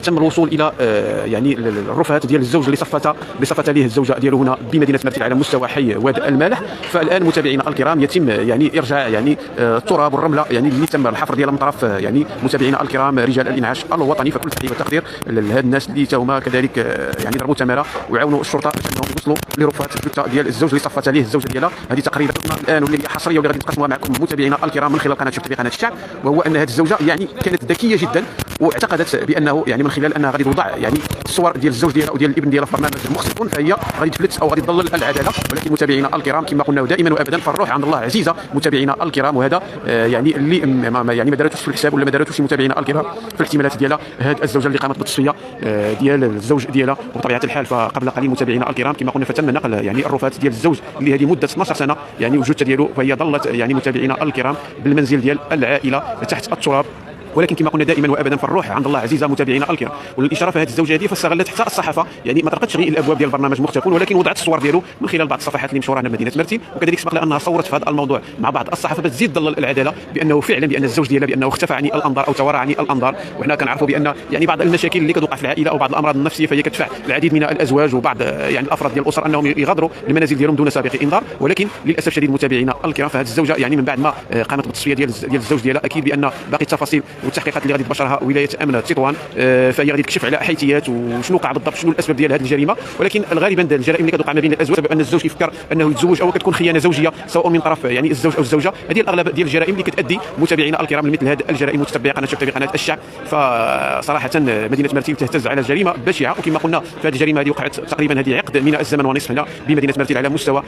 تم الوصول الى يعني الرفات ديال الزوج اللي صفت ليه الزوجه ديالو هنا بمدينه مرتين على مستوى حي واد المالح. فالان متابعينا الكرام يتم يعني ارجاع يعني التراب والرمله يعني اللي تم الحفر ديالها من طرف يعني متابعينا الكرام رجال الانعاش الوطني. فكل تحيه وتقدير لهاد الناس اللي تاهما كذلك يعني ضربوا تماره وعاونوا الشرطه باش انهم يوصلوا لرفات الجثه ديال الزوج اللي صفت ليه الزوجه ديالها. هذه تقريبا الان واللي حصريه واللي غادي نقسموها معكم متابعينا الكرام من خلال قناه شوف قناه الشعب، وهو ان هذه الزوجه يعني كانت ذكيه جدا واعتقدت بانه يعني من خلال انها غادي توضع يعني الصور ديال الزوج ديالها وديال الابن ديالها في برنامج مختلف فهي غادي تفلت او غادي تضلل العداله. ولكن متابعينا الكرام كما قلنا دائما وابدا فالروح عند الله عزيزه متابعينا الكرام، وهذا يعني اللي يعني ما دارتوش في الحساب ولا ما دارتوش متابعينا الكرام في الاحتمالات ديالها هذه الزوجه اللي قامت بالتصفيه ديال الزوج ديالها. وبطبيعه الحال فقبل قليل متابعينا الكرام كما قلنا فتم نقل يعني الرفات ديال الزوج اللي هذه مده 12 سنه يعني وجودتها ديالو، فهي ظلت يعني متابعينا الكرام بالمنزل ديال العائله تحت التراب. ولكن كما قلنا دائما وابدا فالروح عند الله عزيزه متابعينا الكرام. والاشاره في هذه الزوجه هذه فاستغلت حتى الصحافه يعني ما طرقتش غير الابواب ديال البرنامج مختلفون، ولكن وضعت الصور ديالو من خلال بعض الصفحات اللي مشهوره هنا بمدينه مرتين. وكذلك سبق لها انها صورت في هذا الموضوع مع بعض الصحافه باش تزيد تضلل العداله بانه فعلا بان الزوج ديالها بانه اختفى عن الانظار او توارى عن الانظار. وحنا كنعرفوا بان يعني بعض المشاكل اللي كتوقع في العائله او بعض الامراض النفسيه فهي كتدفع العديد من الازواج وبعض يعني الافراد ديال الاسر انهم يغادروا المنازل ديالهم دون سابق انذار. ولكن للاسف الشديد متابعينا الكرام فهذه الزوجه يعني من بعد ما قامت بالتصفيه ديال الزوج ديالها اكيد بان باقي التفاصيل والتحقيقات اللي غادي تباشرها ولايه امن تطوان فهي غادي تكشف على حيثيات وشنو وقع بالضبط، شنو الاسباب ديال هذه الجريمه. ولكن غالبا الجرائم اللي كتوقع ما بين الازواج بان الزوج يفكر انه يتزوج او كتكون خيانه زوجيه سواء من طرف يعني الزوج او الزوجه. هذه الاغلب ديال الجرائم اللي كتادي متابعينا الكرام لمثل هذه الجرائم. متتبعي قناه شوف قناه الشعب فصراحه مدينه مرتين تهتز على جريمه بشعه. وكما قلنا فهذه الجريمه هذه وقعت تقريبا هذه عقد من الزمن ونصف هنا بمدينه مرتين على مستوى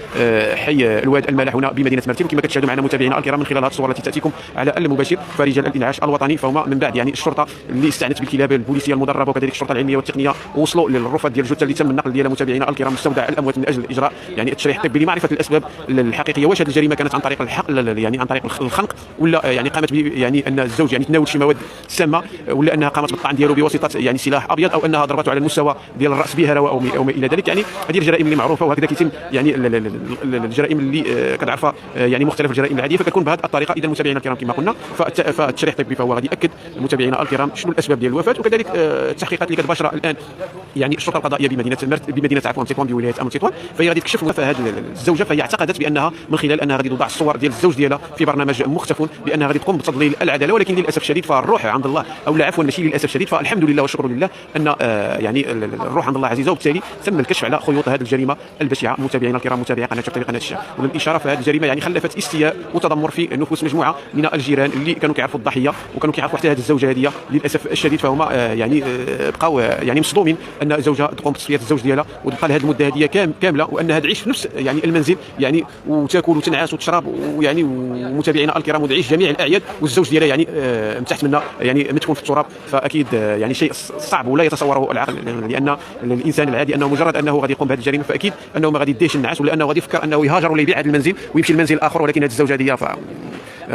حي الواد المالح هنا بمدينه مرتين. وكما كتشاهدوا معنا متابعينا الكرام من خلال هذه الصور التي تاتيكم على المباشر فرجال الانعاش الوطني فهما من بعد يعني الشرطه اللي استعنت بالكلاب البوليسيه المدربه وكذلك الشرطه العلميه والتقنيه ووصلوا للرفات ديال الجثه اللي تم النقل ديالها متابعينا الكرام مستودع الاموات من اجل اجراء يعني التشريح الطبي لمعرفه الاسباب الحقيقيه. واش هذه الجريمه كانت عن طريق الحقل يعني عن طريق الخنق ولا يعني قامت يعني ان الزوج يعني تناول شي مواد سامه ولا انها قامت بالطعن ديالو بواسطه يعني سلاح ابيض او انها ضربته على المستوى ديال الراس بهره او ما الى ذلك. يعني هذه الجرائم اللي معروفه وهكذا كيتم يعني الجرائم اللي كنعرفها يعني مختلف الجرائم العاديه فكتكون بهذه الطريقه. اذا متابعينا الكرام كما قلنا فالتشريح الطبي فهو غادي ياكد متابعينا الكرام شنو الاسباب ديال الوفاه. وكذلك التحقيقات اللي كتباشرها الان يعني الشرطه القضائيه بمدينه تطوان بولايه امن تطوان فهي غادي تكشف وفاه هذه الزوجه. فهي اعتقدت بانها من خلال انها غادي توضع الصور ديال الزوج ديالها في برنامج مختفون بانها غادي تقوم بتضليل العداله. ولكن للاسف الشديد فالروح عند الله او لا عفوا ماشي للاسف الشديد فالحمد لله والشكر لله ان يعني الروح عند الله عزيزه وبالتالي تم الكشف على خيوط هذه الجريمه البشعه متابعينا الكرام متابعي قناه شوف قناه الشعب. والاشاره في هذه الجريمه يعني خلفت استياء وتذمر في نفوس مجموعه من الجيران اللي كانوا كيعرفوا الضحيه وكانوا كيعرفوا حتى هذه الزوجه هذه للاسف الشديد فهما يعني بقاو يعني مصدومين ان زوجها تقوم بتصفيه الزوج ديالها وتبقى لها هذه المده هذه كامله وانها تعيش في نفس يعني المنزل يعني وتاكل وتنعس وتشرب ويعني ومتابعينا الكرام وتعيش جميع الاعياد والزوج ديالها يعني من تحت منها يعني مدفون في التراب. فاكيد يعني شيء صعب ولا يتصوره العقل لان الانسان العادي انه مجرد انه غادي يقوم بهذه الجريمه فاكيد انه ما غادي يديش النعاس ولا انه غادي يفكر انه يهاجر ولا يبيع هذا المنزل ويمشي لمنزل اخر. ولكن هذه الزوجه هذه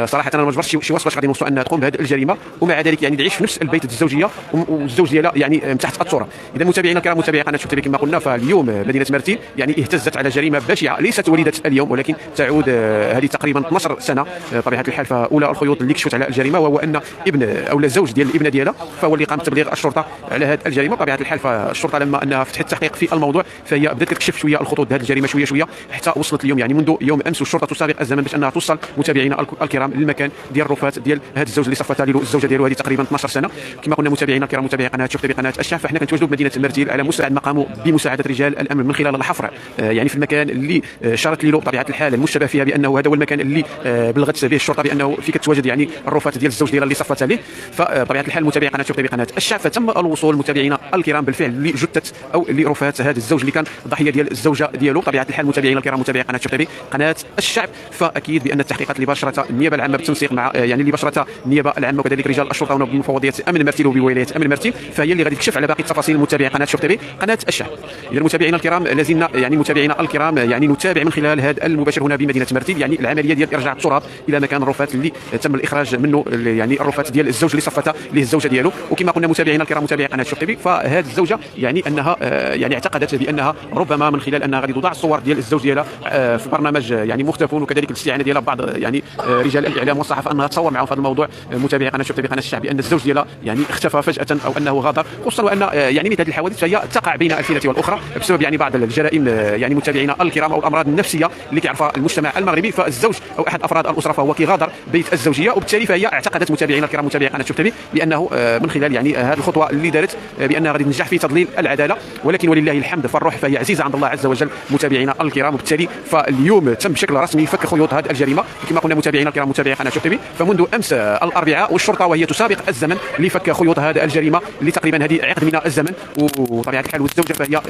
صراحه انا ما جبرتش شي وصف باش غادي نوصلوا انها تقوم بهذه الجريمه ومع ذلك يعني تعيش في نفس البيت الزوجيه والزوج ديالها يعني من تحت التراب. اذا متابعينا الكرام متابعي قناه شوف كما قلنا فاليوم مدينه مرتين يعني اهتزت على جريمه بشعه ليست وليده اليوم ولكن تعود هذه تقريبا 12 سنه بطبيعه الحال. فاولى الخيوط اللي كشفت على الجريمه وهو ان ابن او الزوج ديال الابنه ديالها فهو اللي قام بتبليغ الشرطه على هذه الجريمه. بطبيعه الحال فالشرطه لما انها فتحت التحقيق في الموضوع فهي بدات تكشف شويه الخطوط هذه الجريمه شويه حتى وصلت اليوم يعني منذ يوم امس والشرطه تسابق الزمن باش انها توصل متابعينا الكرام للمكان ديال الرفات ديال هذا الزوج اللي صفتها له الزوجه ديالو هذه تقريبا 12 سنه. كما قلنا متابعينا الكرام متابعي قناه شوف قناه الشعب فاحنا كنتواجدوا بمدينه مرتين على مساعد ما قاموا بمساعده رجال الامن من خلال الحفر يعني في المكان اللي شارت له بطبيعه الحال المشتبه فيها بانه هذا هو المكان اللي بلغت به الشرطه بانه فيه كتواجد يعني الرفات ديال الزوج ديالها اللي صفتها له. فبطبيعه الحال متابعي قناه شوف قناه الشعب فتم الوصول متابعينا الكرام بالفعل لجثه او لرفات هذا الزوج اللي كان ضحيه ديال الزوجه ديالو. بطبيعه الحال متابعينا الكرام متابعي قناه شوف قناه الشعب فاكيد بان التحقيقات اللي باشرتها النيابه العامه بالتنسيق مع يعني اللي باشرتها النيابه العامه وكذلك رجال الشرطه ومفوضيه امن مرتين وبولايه امن مرتين فهي اللي غادي تكشف على باقي التفاصيل متابعي قناه شوف قناه الشعب. اذا متابعينا الكرام لازلنا يعني متابعينا الكرام يعني نتابع من خلال هذا المباشر هنا بمدينه مرتين يعني العمليه ديال ارجاع التراب الى مكان الرفات اللي تم الاخراج منه يعني الرفات ديال الزوج اللي صفتها له الزوجه ديالو. وكما قلنا متابعينا الكرام متابعي قناه شوف فهذه الزوجه يعني انها يعني اعتقدت بانها ربما من خلال انها غادي توضع الصور ديال الزوج ديالها في برنامج يعني مختفون وكذلك الاستعانه ديالها ببعض يعني رجال رجال الاعلام والصحافه انها تصور معهم في هذا الموضوع متابعي قناه شوف تي في قناه الشعب بان الزوج ديالها يعني اختفى فجاه او انه غادر، خصوصا وان يعني مثل هذه الحوادث فهي تقع بين الفينه والاخرى بسبب يعني بعض الجرائم يعني متابعينا الكرام او الامراض النفسيه اللي كيعرفها المجتمع المغربي. فالزوج او احد افراد الاسره فهو كيغادر بيت الزوجيه، وبالتالي فهي اعتقدت متابعينا الكرام متابعي قناه شوف تي في بانه من خلال يعني هذه الخطوه اللي دارت بانها غادي تنجح في تضليل العداله، ولكن ولله الحمد فالروح فهي عزيزه عند الله عز وجل متابعينا الكرام. وبالتالي فاليوم تم بشكل رسمي فك خيوط هذه الجريمه كما قلنا متابعينا الكرام متابعي قناه شوف تي في. فمنذ امس الاربعاء والشرطه وهي تسابق الزمن لفك خيوط هذه الجريمه اللي تقريبا هذه عقد من الزمن، وطبيعه الحال والزوجه فهي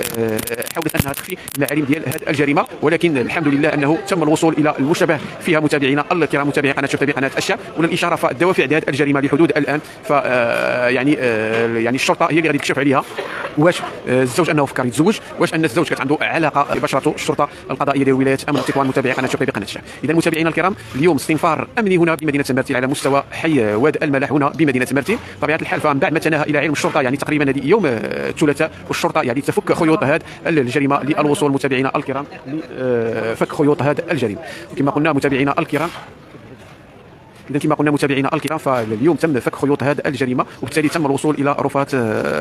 حاولت انها تخفي المعالم ديال هذه الجريمه، ولكن الحمد لله انه تم الوصول الى المشتبه فيها متابعينا الكرام متابعي قناه شوف تي في قناه الشعب. وللاشاره فالدوافع ديال هذه الجريمه لحدود الان ف يعني الشرطه هي اللي غادي تكشف عليها واش الزوج انه فكر يتزوج، واش ان الزوج كانت عنده علاقه ببشرته الشرطه القضائيه ديال ولايه امن التطوان متابعي قناه شوف تي في قناه الشعب. اذا متابعينا الكرام اليوم استنفار امني هنا بمدينه مرتين على مستوى حي واد الملاح هنا بمدينه مرتين. طبيعه الحال فمن بعد ما تناهى الى علم الشرطه يعني تقريبا هذه يوم الثلاثاء والشرطه يعني تفك خيوط هذه الجريمه للوصول متابعينا الكرام لفك خيوط هذه الجريمه. كما قلنا متابعينا الكرام اذا كما قلنا متابعينا الكرام فاليوم تم فك خيوط هذه الجريمه، وبالتالي تم الوصول الى رفات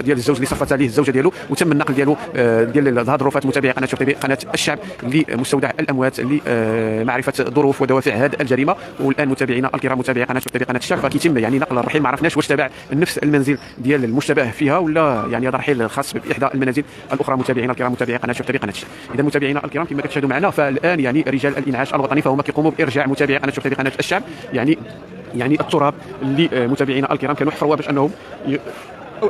ديال الزوج اللي صفت عليه الزوجه ديالو، وتم النقل ديالو ديال هذه الرفات متابعي قناه شوف تي في قناه الشعب لمستودع الاموات لمعرفه ظروف ودوافع هذه الجريمه. والان متابعينا الكرام متابعي قناه شوف تي في قناه الشعب فكيتم يعني نقل الرحيل، ما عرفناش واش تابع نفس المنزل ديال المشتبه فيها ولا يعني هذا رحيل خاص باحدى المنازل الاخرى متابعينا الكرام متابعي قناه شوف تي في قناه الشعب. اذا متابعينا الكرام كما كتشاهدوا معنا فالان يعني رجال الانعاش الوطني فهم كيقوموا بارجاع متابعي قناه شوف تي في قناه الشعب يعني التراب اللي متابعينا الكرام كانوا حفروها باش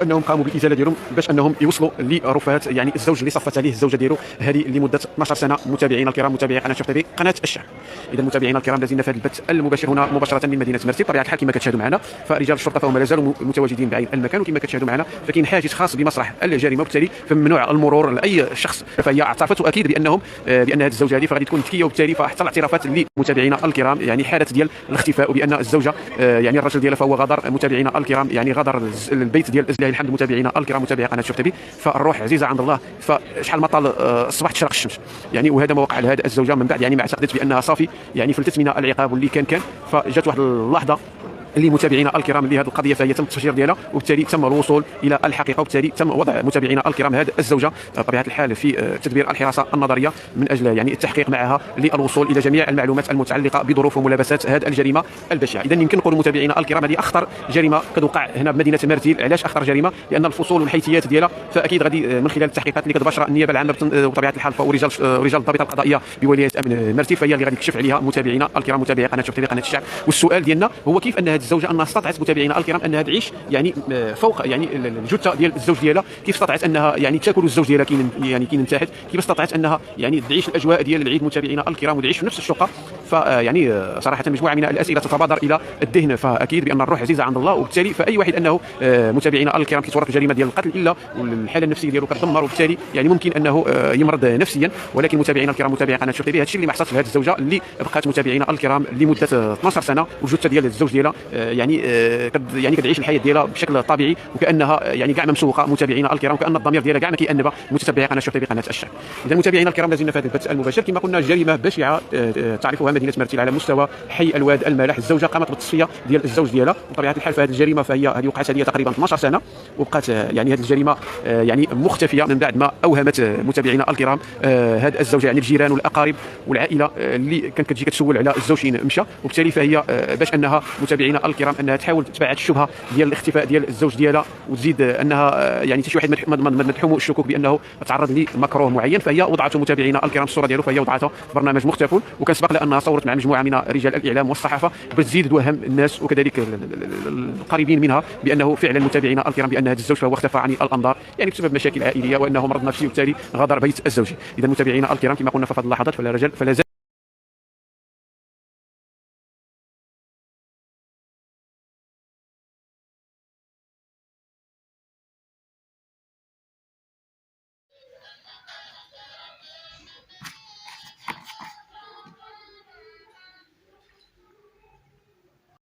انهم قاموا بالازاله ديالهم باش انهم يوصلوا لرفات يعني الزوج اللي صفت عليه الزوجه ديالو هذه لمده 12 سنه متابعينا الكرام متابعي قناه شوف تي في قناه الشعب. اذا متابعينا الكرام لازلنا في هذا البث المباشر هنا مباشره من مدينه مرتين. بطبيعه الحال كما كتشاهدوا معنا فرجال الشرطه فهم لا زالوا متواجدين بعين المكان، وكما كتشاهدوا معنا فكاين حاجز خاص بمسرح الجريمه، وبالتالي فممنوع المرور لاي شخص. فهي اعترفت اكيد بان هذه الزوجه هذه فغادي تكون ذكيه، وبالتالي فحتى الاعترافات لمتابعينا الكرام يعني حاله ديال الاختفاء وبان الزوجه يعني الرجل ديالها فهو غادر متابعينا الكرام يعني غادر البيت ديال لله الحمد متابعينا الكرام متابعي قناه شوف تي في. فالروح عزيزه عند الله، فشحال ما طال الصباح تشرق الشمس يعني، وهذا ما وقع لهذه الزوجه من بعد يعني ما اعتقدت بانها صافي يعني فلتت من العقاب واللي كان فجات واحد اللحظه اللي متابعينا الكرام اللي هذه القضيه فهي تم التفجير ديالها، وبالتالي تم الوصول الى الحقيقه، وبالتالي تم وضع متابعينا الكرام هذه الزوجه بطبيعه الحال في تدبير الحراسه النظريه من اجل يعني التحقيق معها للوصول الى جميع المعلومات المتعلقه بظروف وملابسات هذه الجريمه البشعه. اذا يمكن نقول متابعينا الكرام هذه اخطر جريمه قد وقع هنا بمدينه مرتين. علاش اخطر جريمه؟ لان الفصول والحيثيات ديالها فاكيد غادي من خلال التحقيقات اللي كتباشرها النيابه العامه وبطبيعه الحال ورجال الضابطه القضائيه بولايه امن مرتين فهي اللي غادي تكشف عليها متابعينا الكرام متابعي قناه شوف تي في قناه الشعب. والسؤال ديالنا هو كيف ان هذه الزوجه انها استطاعت متابعينا الكرام انها تعيش يعني فوق يعني الجثه ديال الزوج ديالها، كيف استطاعت انها يعني تاكل الزوج ديالها كاين تحت، كيف استطاعت انها يعني تعيش الاجواء ديال العيد متابعينا الكرام وتعيش في نفس الشقه. فيعني صراحه مجموعه من الاسئله تتبادر الى الذهن، فاكيد بان الروح عزيزه عند الله، وبالتالي فاي واحد انه متابعينا الكرام كيتورط جريمه ديال القتل الا والحاله النفسيه ديالو كتدمر، وبالتالي يعني ممكن انه يمرض نفسيا. ولكن متابعينا الكرام متابعي قناه شوف تي في هذا الشيء اللي ما حصلش لهذه الزوجه اللي بقات متابعينا الكرام لمده 12 سنه والجثه ديال الزوج ديالها يعني كتعيش الحياه ديالها بشكل طبيعي وكانها يعني كاع ممسوخه متابعينا الكرام، وكان الضمير ديالها كاع ما كيأنب متتبعي قناه شوف تي في قناه الشعب. اذا متابعينا الكرام لازلنا في هذا البث المباشر كما قلنا جريمه بشعه تعرفها مدينه مرتين على مستوى حي الواد الملاح. الزوجه قامت بالتصفيه ديال الزوج ديالها، وبطبيعه الحال في هذه الجريمه فهي هذه وقعت هذه تقريبا 12 سنه وبقات يعني هذه الجريمه يعني مختفيه من بعد ما اوهمت متابعينا الكرام هذه الزوجه يعني الجيران والاقارب والعائله اللي كانت كتجي كتسول على الزوج فين مشى، وبالتالي فهي باش انها متابعينا الكرام انها تحاول تبعد الشبهه ديال الاختفاء ديال الزوج ديالها وتزيد انها يعني حتى شي واحد مدحوم الشكوك بانه تعرض لمكروه معين، فهي وضعته متابعينا الكرام الصوره ديالو فهي وضعتها في برنامج مختفل، وكان سبق لها انها صورت مع مجموعه من رجال الاعلام والصحافه باش تزيد توهم الناس وكذلك القريبين منها بانه فعلا متابعينا الكرام بان هذا الزوج فهو اختفى عن الانظار يعني بسبب مشاكل عائليه وانه مرض نفسي وبالتالي غادر بيت الزوجه. اذا متابعينا الكرام كما قلنا في هذه اللحظات فلا زال